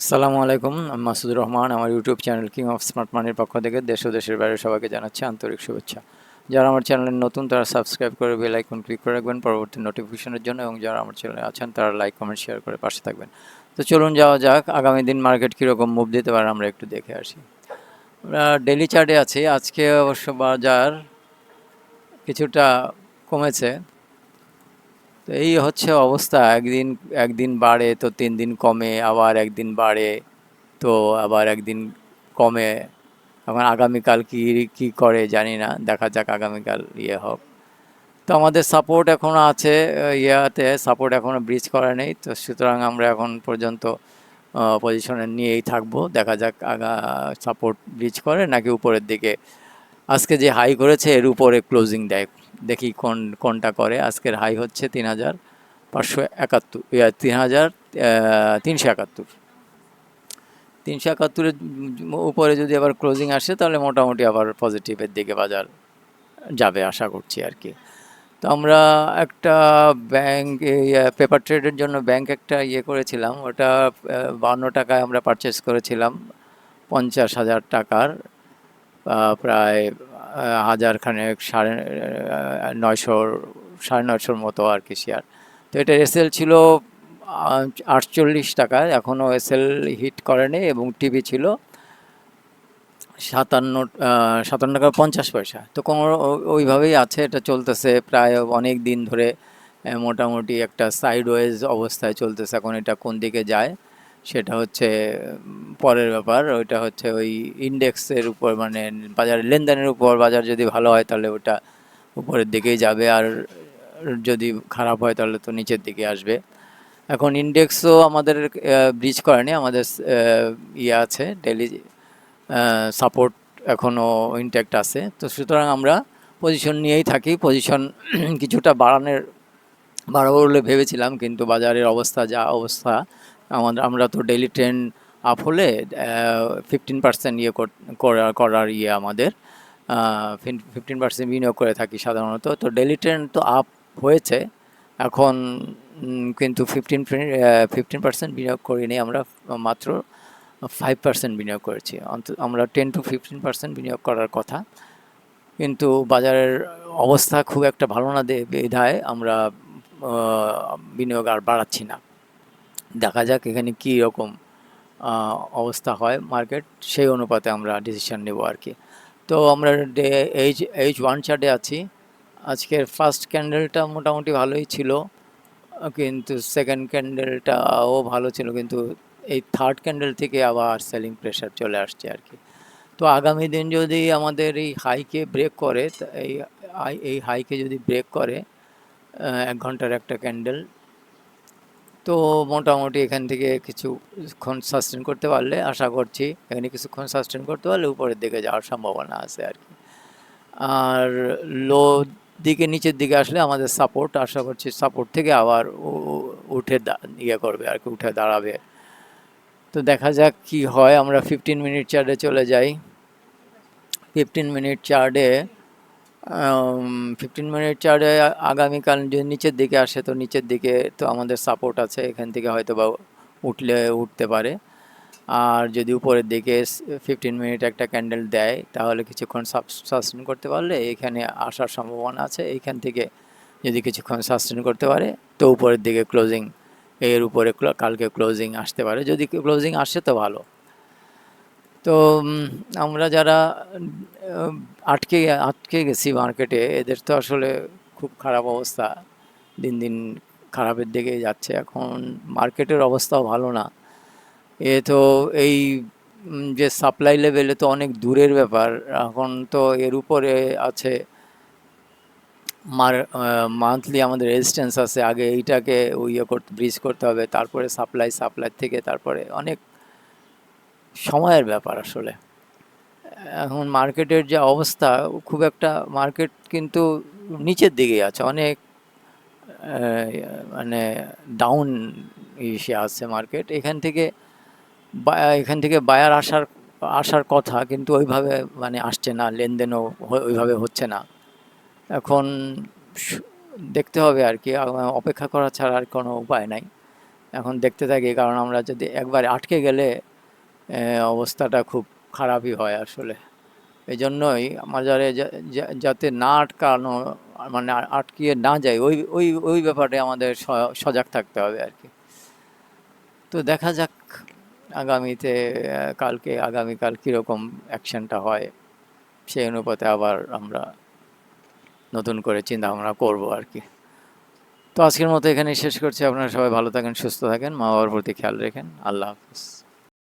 আসসালামু আলাইকুম। আমি মাসুদুর রহমান। আমার YouTube channel king of smart মানির পক্ষ থেকে দেশ ও দেশের বাইরে সবাইকে জানাচ্ছি আন্তরিক শুভেচ্ছা। যারা আমার চ্যানেলে নতুন তারা সাবস্ক্রাইব করে বেল আইকন ক্লিক করে রাখবেন পরবর্তী নোটিফিকেশনের জন্য, এবং যারা আমার চ্যানেলে আছেন তারা লাইক কমেন্ট শেয়ার করে পাশে থাকবেন। তো চলুন যাওয়া যাক, আগামী দিন মার্কেট কীরকম মুভ দিতে পারে আমরা একটু দেখে আসি। আমরা ডেইলি চার্টে আছি। আজকে অবশ্য বাজার কিছুটা কমেছে। তো এই হচ্ছে অবস্থা, একদিন একদিন বাড়ে তো 3 দিন কমে, আবার একদিন বাড়ে তো আবার একদিন কমে। এখন আগামীকাল কি কি করে জানি না, দেখা যাক আগামীকাল হোক। তো আমাদের সাপোর্ট এখনও আছে, ইয়াতে সাপোর্ট এখনও ব্রিজ করা নেই, তো সুতরাং আমরা এখন পর্যন্ত পজিশনে নিয়েই থাকবো। দেখা যাক সাপোর্ট ব্রিজ করে নাকি উপরের দিকে আজকে যে হাই করেছে এর উপরে ক্লোজিং দেয়। দেখি কোনটা করে। আজকের হাই হচ্ছে 3,571, 3,371। 371-এর উপরে যদি আবার ক্লোজিং আসে তাহলে মোটামুটি আবার পজিটিভের দিকে বাজার যাবে আশা করছি আর কি। তো আমরা একটা ব্যাংক পেপার ট্রেডের জন্য ব্যাংক একটা করেছিলাম, ওটা 52 টাকায় আমরা পারচেস করেছিলাম। 50,000 টাকার প্রায় 1,000 খানেক, 950 মতো আর কি শেয়ার। তো এটা এসএল ছিল 48 টাকায়, এখনও এসএল হিট করেনি, এবং টিভি ছিল 57 টাকা 50 পয়সা। তো ওইভাবেই আছে, এটা চলতেছে প্রায় অনেক দিন ধরে। মোটামুটি একটা সাইডওয়েজ অবস্থায় চলতেছে। এখন এটা কোন দিকে যায় সেটা হচ্ছে পরের ব্যাপার। ওইটা হচ্ছে ওই ইন্ডেক্সের উপর, মানে বাজারের লেনদেনের উপর। বাজার যদি ভালো হয় তাহলে ওটা উপরের দিকেই যাবে, আর যদি খারাপ হয় তাহলে তো নিচের দিকে আসবে। এখন ইন্ডেক্সও আমাদের ব্রিজ করেনি, আমাদের আছে ডেলি সাপোর্ট এখনও ইনট্যাক্ট আছে। তো সুতরাং আমরা পজিশন নিয়েই থাকি। পজিশন কিছুটা বাড়াবো বলে ভেবেছিলাম, কিন্তু বাজারের অবস্থা যা অবস্থা, আমরা তো ডেইলি ট্রেন্ড আপ হলে 15% করার আমাদের 15% বিনিয়োগ করে থাকি সাধারণত। তো ডেইলি ট্রেন্ড তো আপ হয়েছে এখন, কিন্তু 15% বিনিয়োগ করিনি আমরা, মাত্র 5% বিনিয়োগ করেছি। আমরা 10 to 15% বিনিয়োগ করার কথা, কিন্তু বাজারের অবস্থা খুব একটা ভালো না বিধায় আমরা বিনিয়োগ আর বাড়াচ্ছি না। দেখা যাক এখানে কী রকম অবস্থা হয় মার্কেট, সেই অনুপাতে আমরা ডিসিশন নেব আর কি। তো আমরা H1 চার্টে আছি। আজকের ফার্স্ট ক্যান্ডেলটা মোটামুটি ভালোই ছিল, কিন্তু সেকেন্ড ক্যান্ডেলটাও ভালো ছিল, কিন্তু এই থার্ড ক্যান্ডেল থেকে আবার সেলিং প্রেশার চলে আসছে আর কি। তো আগামী দিন যদি আমাদের এই হাইকে ব্রেক করে, এই হাইকে যদি ব্রেক করে 1 ঘন্টার একটা ক্যান্ডেল, তো মোটামুটি এখান থেকে কিছুক্ষণ সাস্টেন করতে পারলে, আশা করছি এখানে কিছুক্ষণ সাস্টেন করতে পারলে উপরের দিকে যাওয়ার সম্ভাবনা আছে আর কি। আর লো দিকে নিচের দিকে আসলে আমাদের সাপোর্ট, আশা করছি সাপোর্ট থেকে আবার উঠে করবে আর কি, উঠে দাঁড়াবে। তো দেখা যাক কি হয়। আমরা 15 মিনিট চার্টে চলে যাই। 15 মিনিট চার্টে 15 মিনিট চার্টে আগামীকাল যদি নিচের দিকে আসে, তো নিচের দিকে তো আমাদের সাপোর্ট আছে, এখান থেকে হয়তো বা উঠতে পারে। আর যদি উপরের দিকে 15 মিনিট একটা ক্যান্ডেল দেয় তাহলে কিছুক্ষণ সাস্টেন করতে পারলে এখানে আসার সম্ভাবনা আছে। এইখান থেকে যদি কিছুক্ষণ সাস্টেন করতে পারে তো উপরের দিকে ক্লোজিং, এর উপরে কালকে ক্লোজিং আসতে পারে। যদি ক্লোজিং আসে তো ভালো। তো আমরা যারা আটকে গেছি মার্কেটে, এদের তো আসলে খুব খারাপ অবস্থা, দিন দিন খারাপের দিকে যাচ্ছে। এখন মার্কেটের অবস্থাও ভালো না। তো এই যে সাপ্লাই লেভেলে তো অনেক দূরের ব্যাপার। এখন তো এর উপরে আছে মান্থলি আমাদের রেজিস্ট্যান্স আছে, আগে এইটাকে ব্রিজ করতে হবে, তারপরে সাপ্লাই থেকে তারপরে অনেক সময়ের ব্যাপার আসলে। এখন মার্কেটের যে অবস্থা, খুব একটা মার্কেট কিন্তু নিচের দিকেই আছে, অনেক মানে ডাউন আছে মার্কেট। এখান থেকে বায়ার আসার কথা, কিন্তু ওইভাবে মানে আসছে না, লেনদেনও ওইভাবে হচ্ছে না। এখন দেখতে হবে আর কি, অপেক্ষা করা ছাড়া আর কোনো উপায় নাই। এখন দেখতে থাকি, কারণ আমরা যদি একবার আটকে গেলে অবস্থাটা খুব খারাপই হয় আসলে। এই জন্যই মাজারে যাতে না আটকানো, মানে আটকিয়ে না যায়, ওই ওই ওই ব্যাপারে আমাদের সজাগ থাকতে হবে আর কি। তো দেখা যাক আগামীতে, আগামীকাল কীরকম অ্যাকশনটা হয়, সেই অনুপাতে আবার আমরা নতুন করে চিন্তা ভাবনা করবো আর কি। তো আজকের মতো এখানেই শেষ করছি। আপনারা সবাই ভালো থাকেন, সুস্থ থাকেন, মা বাবার প্রতি খেয়াল রেখেন। আল্লাহ হাফিজ।